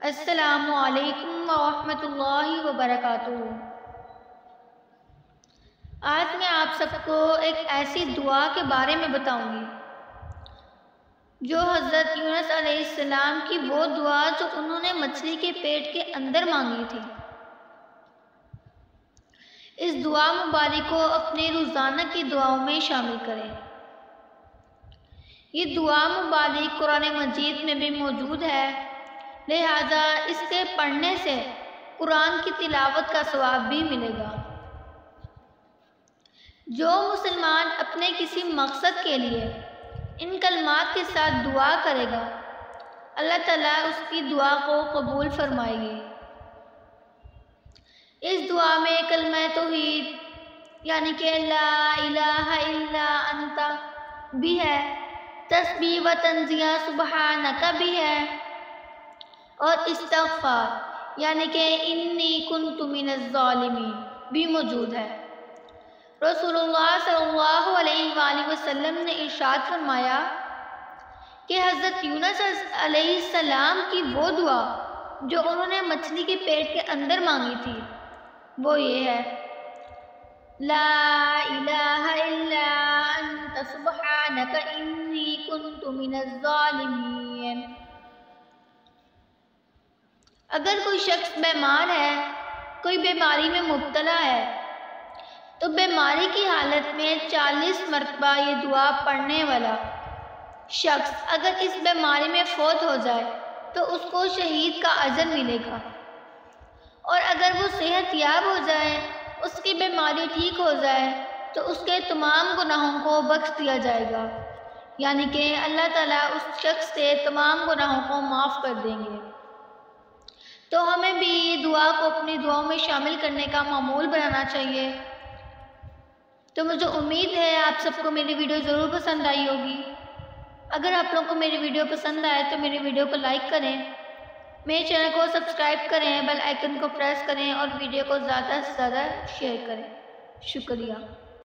अस्सलामु अलैकुम वरहमतुल्लाहि वबरकातुहू। आज मैं आप सबको एक ऐसी दुआ के बारे में बताऊंगी जो हज़रत यूनुस अलैहिस्सलाम की वो दुआ जो उन्होंने मछली के पेट के अंदर मांगी थी। इस दुआ मुबारक को अपने रोज़ाना की दुआओं में शामिल करें। ये दुआ मुबारक कुरान मजीद में भी मौजूद है, लिहाजा इसके पढ़ने से कुरान की तिलावत का सवाब भी मिलेगा। जो मुसलमान अपने किसी मकसद के लिए इन कलमात के साथ दुआ करेगा, अल्लाह ताला उसकी दुआ को कबूल फरमाएगी। इस दुआ में कलमा तौहीद यानी कि ला इलाहा इल्ला अंता भी है, तस्बीह व तंज़िया सुबहानका भी है और इस्तग़फ़ार यानी कि इन्नी कुन्तु मिनज़ ज़ालिमीन भी मौजूद है। रसूलुल्लाह सल्लल्लाहु अलैहि वसल्लम ने इरशाद फरमाया कि हज़रत यूनुस अलैहिस्सलाम की वो दुआ जो उन्होंने मछली के पेट के अंदर मांगी थी वो ये है, ला इलाहा इल्ला अंता सुब्हानका इन्नी कुन्तु मिनज़ ज़ालिमीन। अगर कोई शख्स बीमार है, कोई बीमारी में मुब्तला है, तो बीमारी की हालत में 40 मरतबा ये दुआ पढ़ने वाला शख्स अगर इस बीमारी में फौत हो जाए तो उसको शहीद का अजर मिलेगा, और अगर वो सेहतयाब हो जाए, उसकी बीमारी ठीक हो जाए, तो उसके तमाम गुनाहों को बख्श दिया जाएगा, यानी कि अल्लाह ताला उस शख्स से तमाम गुनाहों को माफ़ कर देंगे। तो हमें भी दुआ को अपनी दुआओं में शामिल करने का मामूल बनाना चाहिए। तो मुझे उम्मीद है आप सबको मेरी वीडियो ज़रूर पसंद आई होगी। अगर आप लोगों को मेरी वीडियो पसंद आए तो मेरी वीडियो को लाइक करें, मेरे चैनल को सब्सक्राइब करें, बेल आइकन को प्रेस करें और वीडियो को ज़्यादा से ज़्यादा शेयर करें। शुक्रिया।